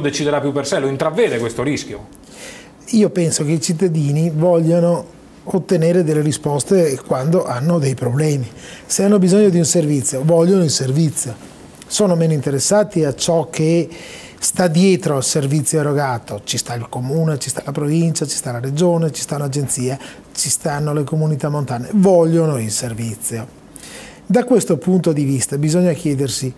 deciderà più per sé, lo intravede questo rischio? Io penso che i cittadini vogliano ottenere delle risposte quando hanno dei problemi. Se hanno bisogno di un servizio, vogliono il servizio. Sono meno interessati a ciò che sta dietro al servizio erogato. Ci sta il comune, ci sta la provincia, ci sta la regione, ci sta un'agenzia, ci stanno le comunità montane. Vogliono il servizio. Da questo punto di vista bisogna chiedersi: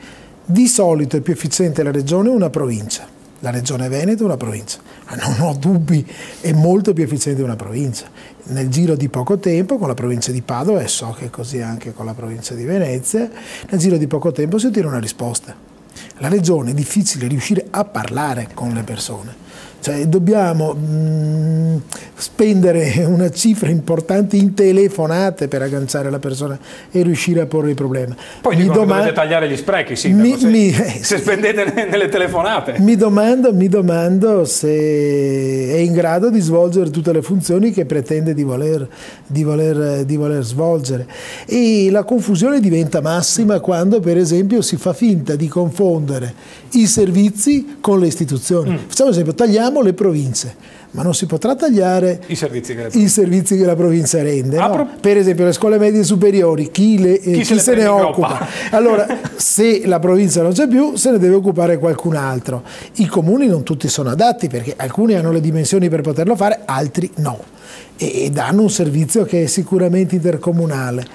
di solito è più efficiente la regione o una provincia? La regione Veneto è una provincia, ma non ho dubbi, è molto più efficiente una provincia. Nel giro di poco tempo, con la provincia di Padova, e so che è così anche con la provincia di Venezia, nel giro di poco tempo si ottiene una risposta. La regione è difficile riuscire a parlare con le persone. Cioè, dobbiamo spendere una cifra importante in telefonate per agganciare la persona e riuscire a porre il problema. Poi dicono che dovete tagliare gli sprechi, sindaco, se spendete nelle telefonate. Mi domando se è in grado di svolgere tutte le funzioni che pretende di voler svolgere. E la confusione diventa massima quando, per esempio, si fa finta di confondere i servizi con le istituzioni. Facciamo esempio, tagliamo le province, ma non si potrà tagliare i servizi che la provincia rende. No? Per esempio le scuole medie superiori, chi se ne occupa? Allora, se la provincia non c'è più, se ne deve occupare qualcun altro. I comuni non tutti sono adatti, perché alcuni hanno le dimensioni per poterlo fare, altri no. E danno un servizio che è sicuramente intercomunale.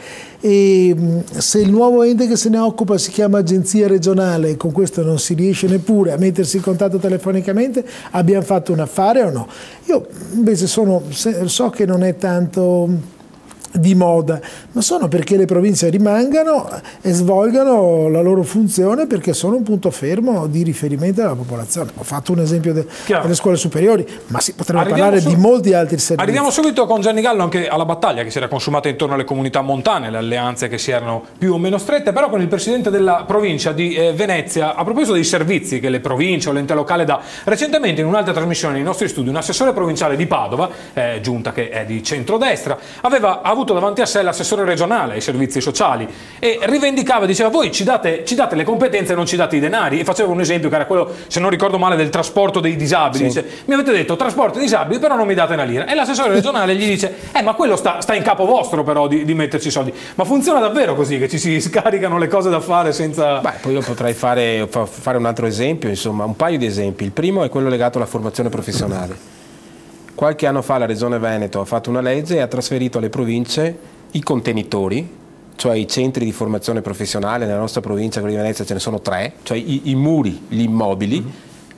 E se il nuovo ente che se ne occupa si chiama agenzia regionale e con questo non si riesce neppure a mettersi in contatto telefonicamente, abbiamo fatto un affare o no? Io invece so che non è tanto di moda, ma sono perché le province rimangano e svolgano la loro funzione, perché sono un punto fermo di riferimento alla popolazione. Ho fatto un esempio delle scuole superiori, ma si potrebbe parlare di molti altri servizi. Arriviamo subito con Gianni Gallo anche alla battaglia che si era consumata intorno alle comunità montane, le alleanze che si erano più o meno strette, però con il presidente della provincia di Venezia, a proposito dei servizi che le province o l'ente locale dà. Recentemente in un'altra trasmissione nei nostri studi un assessore provinciale di Padova, giunta che è di centrodestra, aveva avuto davanti a sé l'assessore regionale ai servizi sociali e rivendicava, diceva: voi ci date le competenze e non ci date i denari, e faceva un esempio che era quello, se non ricordo male, del trasporto dei disabili. Dice: mi avete detto trasporto dei disabili, però non mi date una lira. E l'assessore regionale gli dice: ma quello sta in capo vostro però di metterci i soldi. Ma funziona davvero così, che ci si scaricano le cose da fare senza... Beh, poi io potrei fare un altro esempio, insomma, un paio di esempi. Il primo è quello legato alla formazione professionale. Qualche anno fa la Regione Veneto ha fatto una legge e ha trasferito alle province i contenitori, cioè i centri di formazione professionale. Nella nostra provincia, quella di Venezia, ce ne sono 3, cioè i muri, gli immobili,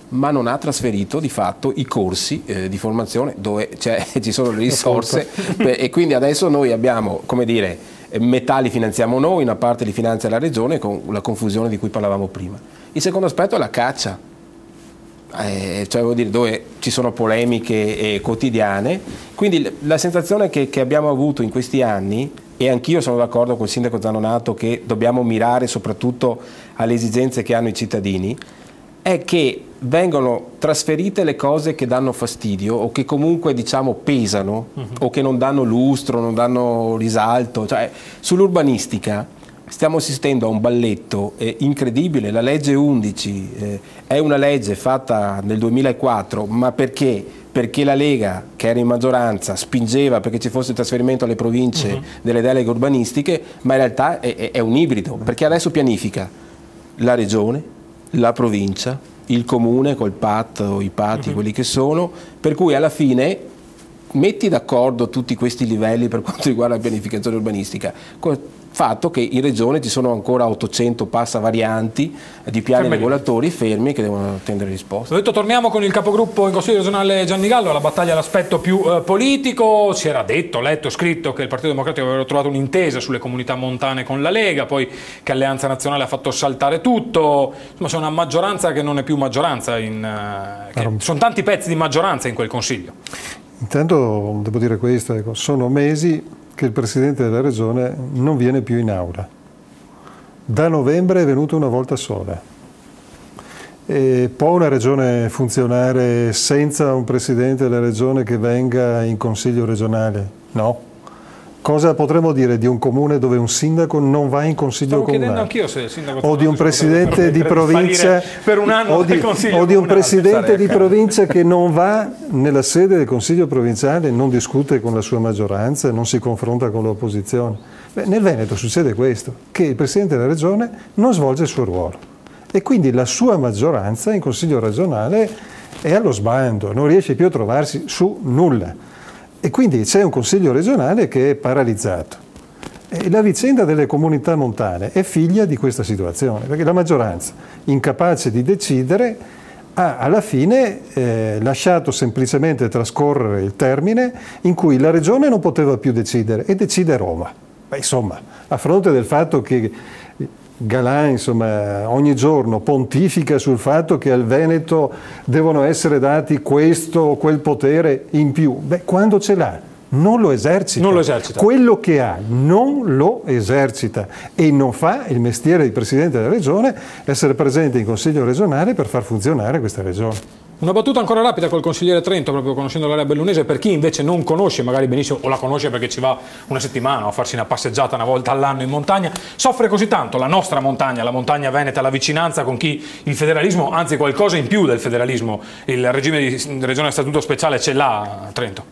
ma non ha trasferito di fatto i corsi di formazione dove ci sono le risorse e quindi adesso noi abbiamo, come dire, metà li finanziamo noi, una parte li finanzia la Regione, con la confusione di cui parlavamo prima. Il secondo aspetto è la caccia. Cioè vuol dire, dove ci sono polemiche quotidiane, quindi la sensazione che abbiamo avuto in questi anni, e anch'io sono d'accordo con il sindaco Zanonato che dobbiamo mirare soprattutto alle esigenze che hanno i cittadini, è che vengono trasferite le cose che danno fastidio o che comunque, diciamo, pesano o che non danno lustro, non danno risalto. Cioè, sull'urbanistica stiamo assistendo a un balletto incredibile. La legge 11 è una legge fatta nel 2004, ma perché? Perché la Lega, che era in maggioranza, spingeva perché ci fosse il trasferimento alle province delle deleghe urbanistiche, ma in realtà è un ibrido, perché adesso pianifica la regione, la provincia, il comune col PAT o i PATI, quelli che sono, per cui alla fine metti d'accordo tutti questi livelli per quanto riguarda la pianificazione urbanistica. Fatto che in regione ci sono ancora 800 passa varianti di piani regolatori fermi che devono attendere risposte. Ho detto, torniamo con il capogruppo in Consiglio regionale Gianni Gallo alla battaglia all'aspetto più politico. Si era detto, letto, scritto che il Partito Democratico aveva trovato un'intesa sulle comunità montane con la Lega, poi che Alleanza Nazionale ha fatto saltare tutto. Insomma, c'è una maggioranza che non è più maggioranza, sono tanti pezzi di maggioranza in quel Consiglio. Intanto devo dire questo, ecco, sono mesi che il Presidente della Regione non viene più in aula. Da novembre è venuto una volta sola. Può una Regione funzionare senza un Presidente della Regione che venga in Consiglio regionale? No. Cosa potremmo dire di un comune dove un sindaco non va in consiglio comunale? Stavo chiedendo anch'io se il sindaco o di un presidente di provincia per un anno o di un presidente di provincia che non va nella sede del consiglio provinciale, non discute con la sua maggioranza, non si confronta con l'opposizione. Nel Veneto succede questo, che il presidente della regione non svolge il suo ruolo e quindi la sua maggioranza in consiglio regionale è allo sbando, non riesce più a trovarsi su nulla. E quindi c'è un consiglio regionale che è paralizzato. E la vicenda delle comunità montane è figlia di questa situazione, perché la maggioranza, incapace di decidere, ha alla fine lasciato semplicemente trascorrere il termine in cui la regione non poteva più decidere e decide Roma. Insomma, a fronte del fatto che Galan, insomma, ogni giorno pontifica sul fatto che al Veneto devono essere dati questo o quel potere in più. Quando ce l'ha? Non lo esercita. Non lo esercita. Quello che ha non lo esercita e non fa il mestiere di Presidente della Regione essere presente in Consiglio regionale per far funzionare questa Regione. Una battuta ancora rapida col consigliere Trento, proprio conoscendo l'area bellunese, per chi invece non conosce magari benissimo o la conosce perché ci va una settimana o a farsi una passeggiata una volta all'anno in montagna, soffre così tanto la nostra montagna, la montagna veneta, la vicinanza con chi il federalismo, anzi qualcosa in più del federalismo, il regime di regione a statuto speciale ce l'ha a Trento?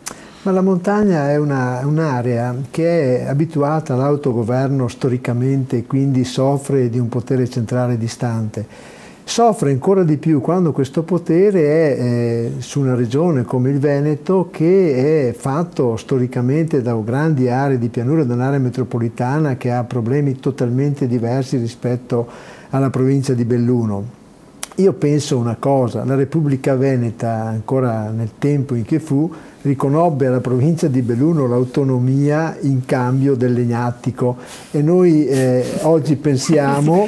Ma la montagna è un'area che è abituata all'autogoverno storicamente e quindi soffre di un potere centrale distante. Soffre ancora di più quando questo potere è su una regione come il Veneto, che è fatto storicamente da grandi aree di pianura, da un'area metropolitana che ha problemi totalmente diversi rispetto alla provincia di Belluno. Io penso una cosa, la Repubblica Veneta, ancora nel tempo in che fu, riconobbe alla provincia di Belluno l'autonomia in cambio del legnatico e noi oggi pensiamo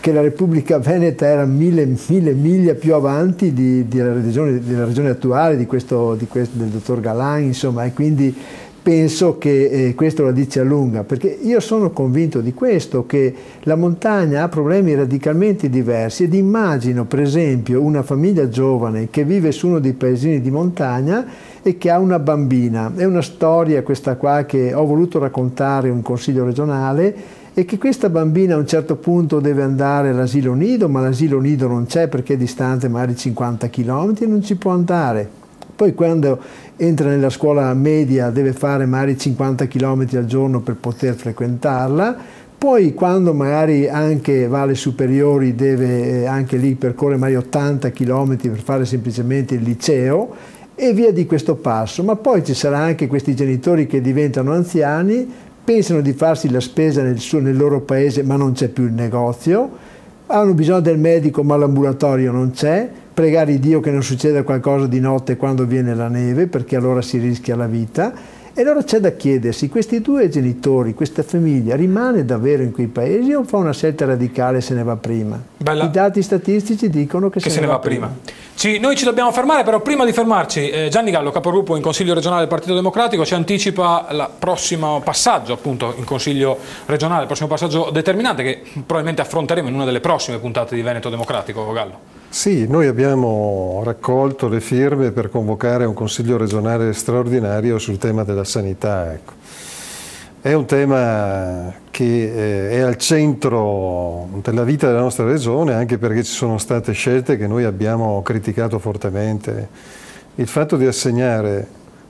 che la Repubblica Veneta era mille miglia più avanti della regione attuale, del dottor Galan, insomma, e quindi penso che questo la dice a lunga, perché io sono convinto di questo, che la montagna ha problemi radicalmente diversi ed immagino per esempio una famiglia giovane che vive su uno dei paesini di montagna e che ha una bambina. È una storia questa qua che ho voluto raccontare in un consiglio regionale, e che questa bambina a un certo punto deve andare all'asilo nido, ma l'asilo nido non c'è perché è distante magari 50 km e non ci può andare. Poi quando entra nella scuola media deve fare magari 50 km al giorno per poter frequentarla, poi quando magari anche va alle superiori deve anche lì percorrere magari 80 km per fare semplicemente il liceo e via di questo passo. Ma poi ci saranno anche questi genitori che diventano anziani, pensano di farsi la spesa nel loro paese ma non c'è più il negozio, hanno bisogno del medico ma l'ambulatorio non c'è, pregare Dio che non succeda qualcosa di notte quando viene la neve perché allora si rischia la vita. E allora c'è da chiedersi, questi due genitori, questa famiglia rimane davvero in quei paesi o fa una scelta radicale e se ne va prima? I dati statistici dicono che se ne va prima. Noi ci dobbiamo fermare, però prima di fermarci Gianni Gallo, capogruppo in Consiglio regionale del Partito Democratico, ci anticipa il prossimo passaggio appunto in Consiglio regionale, il prossimo passaggio determinante che probabilmente affronteremo in una delle prossime puntate di Veneto Democratico. Gallo. Sì, noi abbiamo raccolto le firme per convocare un Consiglio regionale straordinario sul tema della sanità. Ecco. È un tema che è al centro della vita della nostra regione, anche perché ci sono state scelte che noi abbiamo criticato fortemente. Il fatto di assegnare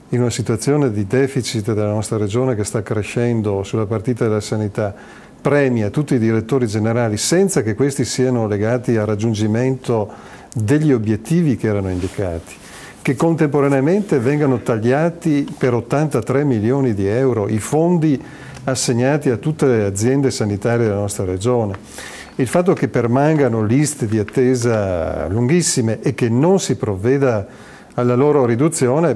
in una situazione di deficit della nostra regione che sta crescendo sulla partita della sanità premi a tutti i direttori generali senza che questi siano legati al raggiungimento degli obiettivi che erano indicati, che contemporaneamente vengano tagliati per 83 milioni di euro i fondi assegnati a tutte le aziende sanitarie della nostra regione. Il fatto che permangano liste di attesa lunghissime e che non si provveda alla loro riduzione